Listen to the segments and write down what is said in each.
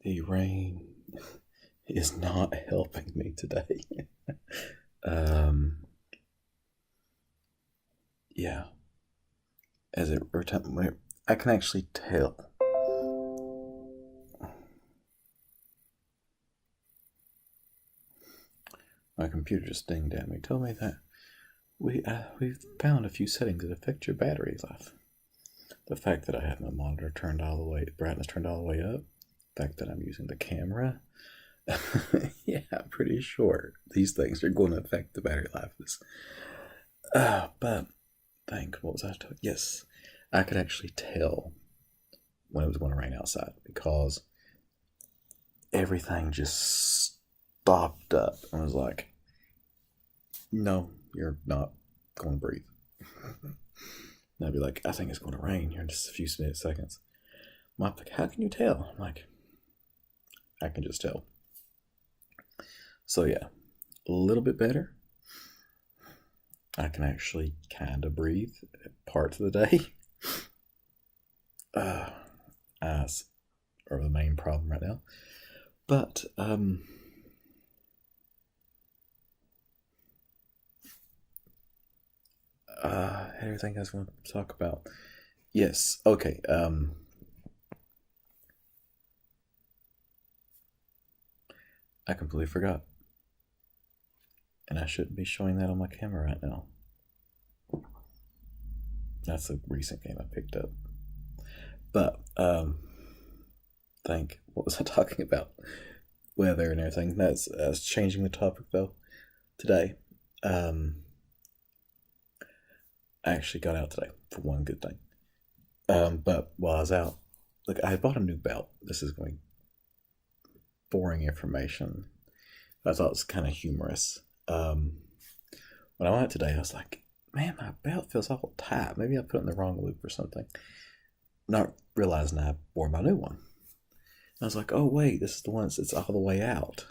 The rain is not helping me today. um, yeah, as it I can actually tell. My computer just dinged at me. Told me that we've found a few settings that affect your battery life. The fact that I have my monitor turned all the way, brightness turned all the way up. The fact that I'm using the camera. Yeah, I'm pretty sure these things are going to affect the battery life of this. But what was I talking? Yes, I could actually tell when it was going to rain outside because everything just stopped up and was like, no, you're not going to breathe. And I'd be like, I think it's going to rain here in just a few seconds. Mom's like, how can you tell? I'm like, I can just tell. So yeah, a little bit better. I can actually kind of breathe parts of the day. Eyes are the main problem right now. But everything I was going to talk about. Yes, okay. I completely forgot. And I shouldn't be showing that on my camera right now. That's a recent game I picked up. But, what was I talking about? Weather and everything. That's changing the topic though. Today, I actually got out today for one good thing. But while I was out, look, I bought a new belt. This is going to be boring information. I thought it was kind of humorous. When I went out today, I was like, man, my belt feels awful tight. Maybe I put it in the wrong loop or something. Not realizing I wore my new one. I was like, oh, wait, this is the one that's all the way out.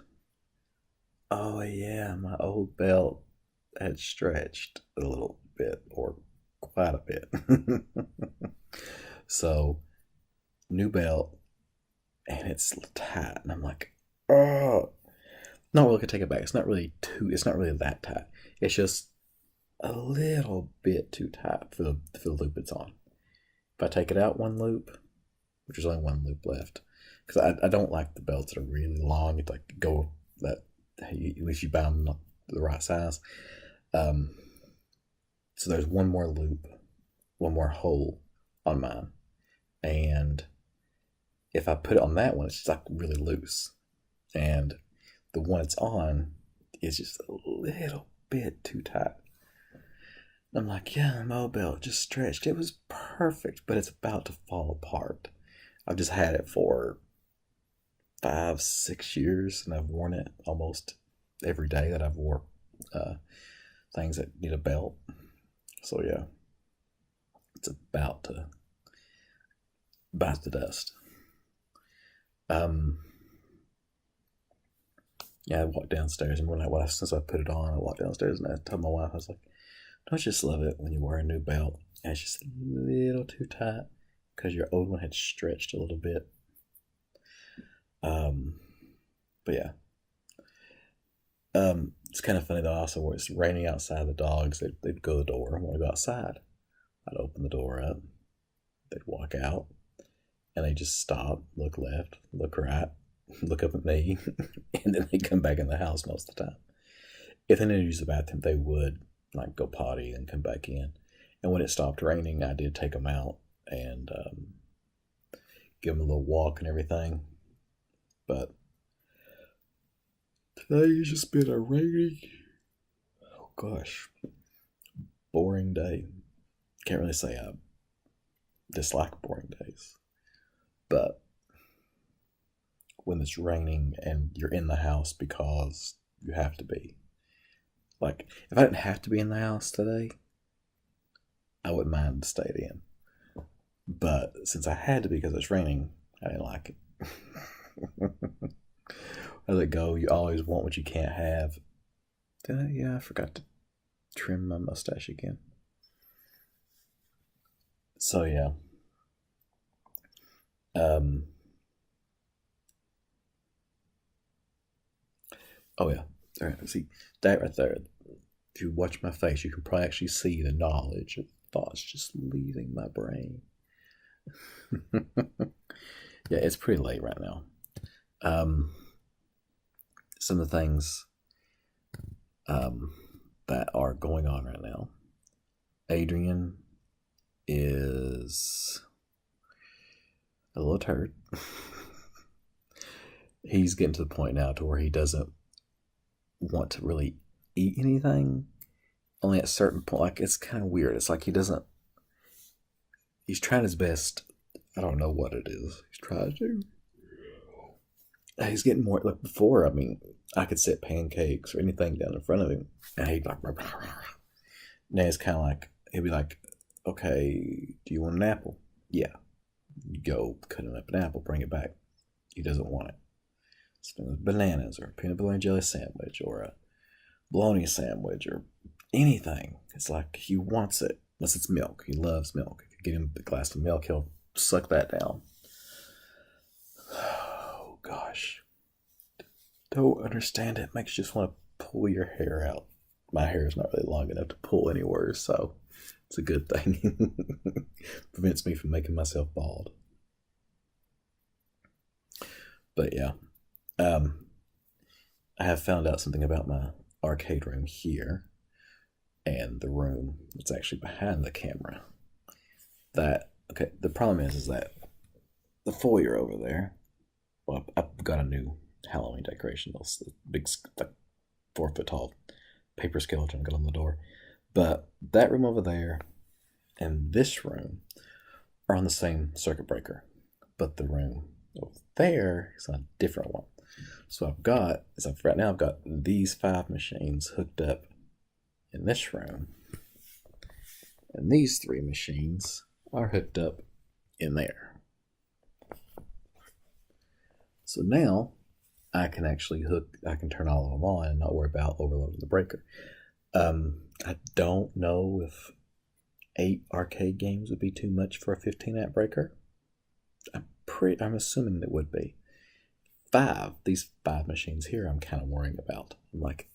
Oh, yeah, my old belt had stretched a little bit, or quite a bit. So, new belt, and it's tight. And I'm like, oh. Not really, I could take it back. It's not really that tight. It's just a little bit too tight for the loop it's on. If I take it out one loop, which is only one loop left, because I don't like the belts that are really long. It's like go that if you buy them not the right size. So there's one more loop, one more hole on mine, and if I put it on that one, it's just like really loose, and the one it's on is just a little bit too tight. I'm like, yeah, my belt just stretched. It was perfect, but it's about to fall apart. I've just had it for 5, 6 years, and I've worn it almost every day that I've wore things that need a belt. So yeah, it's about to bite the dust. Yeah, I walked downstairs, and since I put it on, I walked downstairs and I told my wife, I was like, don't you just love it when you wear a new belt and it's just a little too tight because your old one had stretched a little bit. But yeah. It's kind of funny though also where it's raining outside, the dogs, they'd go to the door and want to go outside. I'd open the door up, they'd walk out, and they just stop, look left, look right, look up at me, and then they come back in the house most of the time. If they needed to use the bathroom, they would like go potty and come back in. And when it stopped raining, I did take them out and give them a little walk and everything. But today has just been a rainy, oh gosh, boring day. Can't really say I dislike boring days, but when it's raining and you're in the house because you have to be. Like, if I didn't have to be in the house today, I wouldn't mind staying in. But since I had to be because it's raining, I didn't like it. I let go. You always want what you can't have. Yeah, I forgot to trim my mustache again. So yeah. Oh yeah, there. See that right there. If you watch my face, you can probably actually see the knowledge of thoughts just leaving my brain. Yeah, it's pretty late right now. Um, some of the things um, that are going on right now. Adrian is a little turd. He's getting to the point now to where he doesn't want to really eat anything. Only at a certain point, like it's kind of weird. It's like he doesn't. He's trying his best. I don't know what it is. He's trying to. He's getting more like before. I mean, I could set pancakes or anything down in front of him, and he'd like. Now it's kind of like he'd be like, "Okay, do you want an apple?" Yeah. You go cut him up an apple, bring it back. He doesn't want it. So bananas or a peanut butter and jelly sandwich or a bologna sandwich or anything. It's like he wants it. Unless it's milk. He loves milk. If you get him a glass of milk, he'll suck that down. Oh gosh. Don't understand it. Makes you just want to pull your hair out. My hair is not really long enough to pull anywhere, so it's a good thing. Prevents me from making myself bald. But yeah. I have found out something about my arcade room here and the room that's actually behind the camera. That okay, the problem is that the foyer over there. Well, I've got a new Halloween decoration. Those big, like 4 foot tall paper skeleton got on the door. But that room over there and this room are on the same circuit breaker, but the room over there is on a different one. So right now I've got these 5 machines hooked up in this room, and these 3 machines are hooked up in there. So now I can turn all of them on and not worry about overloading the breaker. I don't know if 8 arcade games would be too much for a 15-amp breaker. I'm assuming it would be. These 5 machines here I'm kind of worrying about. I'm like,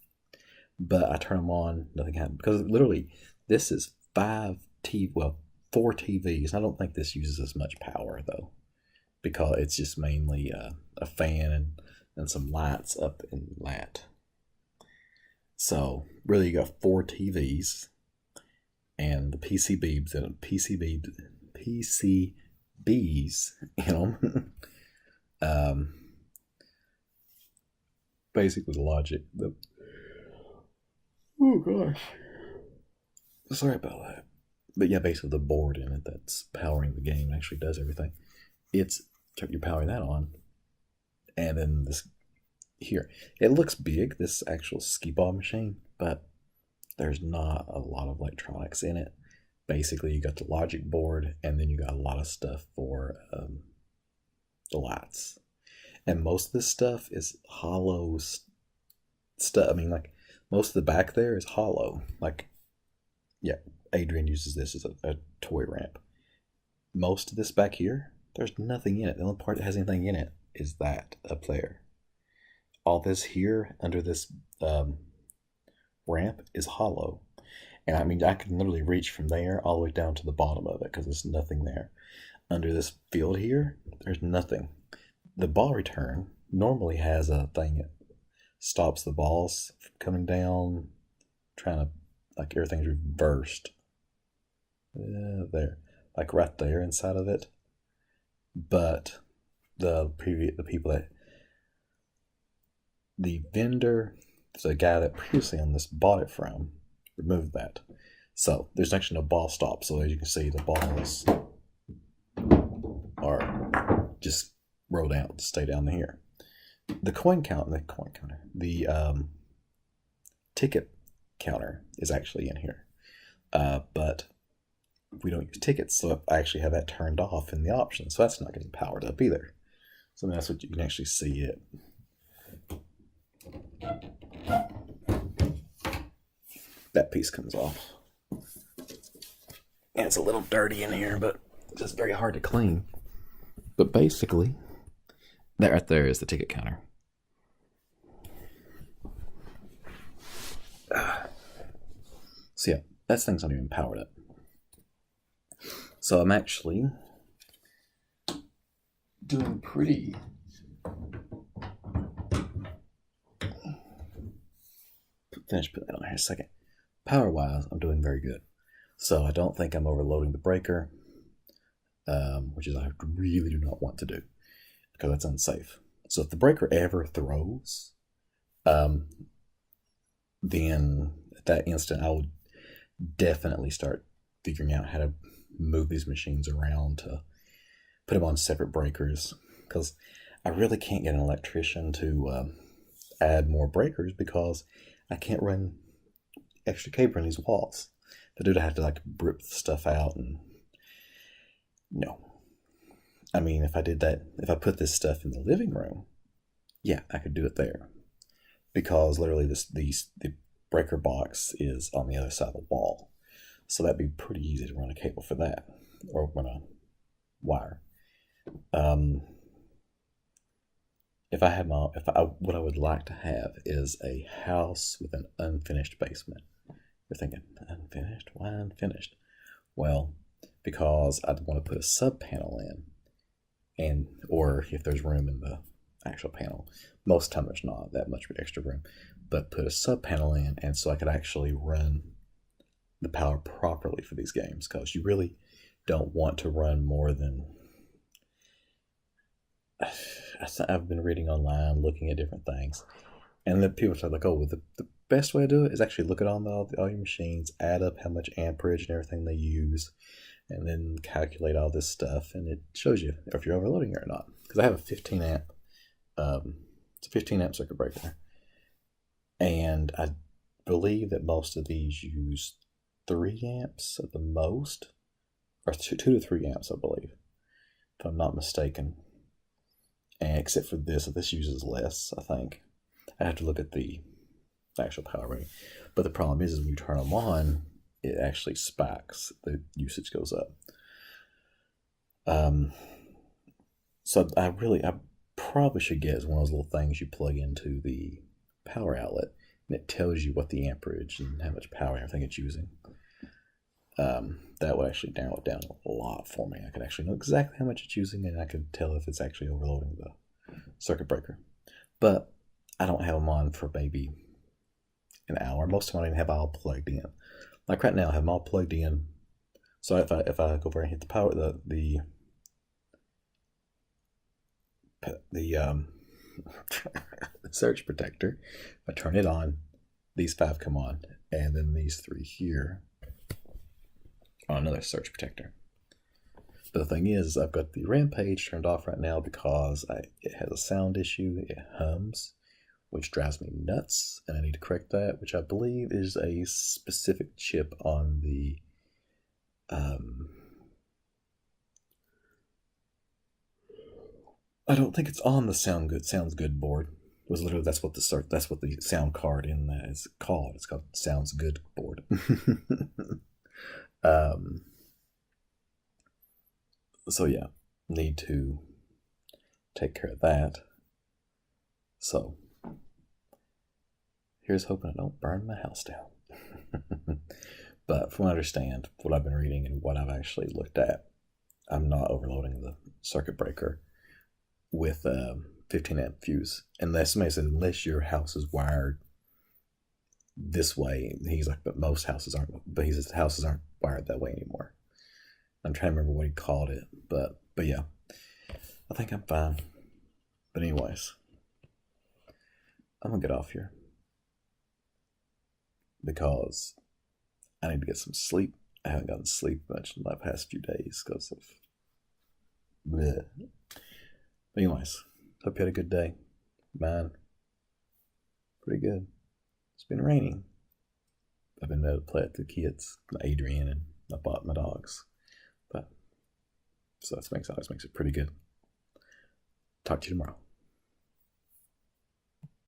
but I turn them on, nothing happens. Because literally, this is 4 TVs. I don't think this uses as much power, though. Because it's just mainly a fan and some lights up in that. So, really, you got 4 TVs and the PCBs in them. Basically, the logic. Oh gosh, sorry about that. But yeah, basically the board in it that's powering the game actually does everything. You're powering that on, and then this here. It looks big, this actual skee ball machine, but there's not a lot of electronics in it. Basically, you got the logic board, and then you got a lot of stuff for the lights. And most of this stuff is hollow stuff. I mean, most of the back there is hollow. Adrian uses this as a toy ramp. Most of this back here, there's nothing in it. The only part that has anything in it is that up there. All this here under this ramp is hollow. And I mean, I can literally reach from there all the way down to the bottom of it because there's nothing there. Under this field here, there's nothing. The ball return normally has a thing that stops the balls from coming down, trying to, everything's reversed. There, right there inside of it. But the vendor, the guy that previously on this bought it from, removed that. So there's actually no ball stop. So as you can see, the balls are just roll down, stay down here. The ticket counter is actually in here, but we don't use tickets, so I actually have that turned off in the options, so that's not getting powered up either. So that's what you can actually see it. That piece comes off, and it's a little dirty in here, but it's just very hard to clean. But basically, that right there is the ticket counter. So yeah, that thing's not even powered up. So I'm actually doing pretty. Finish putting that on here a second. Power wise, I'm doing very good. So I don't think I'm overloading the breaker, which is I really do not want to do because that's unsafe. So if the breaker ever throws, then at that instant I would definitely start figuring out how to move these machines around to put them on separate breakers, because I really can't get an electrician to add more breakers because I can't run extra cable in these walls. The dude, I have to like rip the stuff out, and no. I mean, if I did that, if I put this stuff in the living room, yeah, I could do it there, because literally the breaker box is on the other side of the wall, so that'd be pretty easy to run a cable for that, or run a wire. What I would like to have is a house with an unfinished basement. You're thinking, unfinished? Why unfinished? Well, because I'd want to put a sub panel in, or if there's room in the actual panel. Most of the time there's not that much extra room, but put a sub panel in, and so I could actually run the power properly for these games, because you really don't want to run more than. I've been reading online, looking at different things, and then people are like, "Oh, the best way to do it is actually look at all your machines, add up how much amperage and everything they use, and then calculate all this stuff, and it shows you if you're overloading it or not." Because I have a 15 amp, it's a 15 amp circuit breaker, and I believe that most of these use 3 amps at the most, or 2 to 3 amps, I believe, if I'm not mistaken. And except for this uses less, I think. I have to look at the actual power rating. But the problem is when you turn them on, it actually spikes. The usage goes up. So I probably should get one of those little things you plug into the power outlet, and it tells you what the amperage and how much power and everything it's using. That would actually narrow it down a lot for me. I could actually know exactly how much it's using, and I could tell if it's actually overloading the circuit breaker. But I don't have them on for maybe an hour. Most of the time I don't even have all plugged in. Like right now, I have them all plugged in. So if I go over and hit the power, the surge protector, if I turn it on, these 5 come on, and then these 3 here on another surge protector. But the thing is, I've got the Rampage turned off right now because it has a sound issue. It hums, which drives me nuts, and I need to correct that, which I believe is a specific chip on the I don't think it's on the Sounds Good board. It was literally that's what the sound card in that is called. It's called Sounds Good board. So yeah, need to take care of that. So here's hoping I don't burn my house down. But from what I understand, what I've been reading and what I've actually looked at, I'm not overloading the circuit breaker with a 15 amp fuse. Unless somebody says, unless your house is wired this way, he's like, but most houses aren't. But he says houses aren't wired that way anymore. I'm trying to remember what he called it, but yeah, I think I'm fine. But anyways, I'm gonna get off here because I need to get some sleep. I haven't gotten sleep much in the past few days because of bleh. But anyways, hope you had a good day. Mine, pretty good. It's been raining. I've been able to play with the kids, Adrian, and I bought my dogs. But so that always makes it pretty good. Talk to you tomorrow.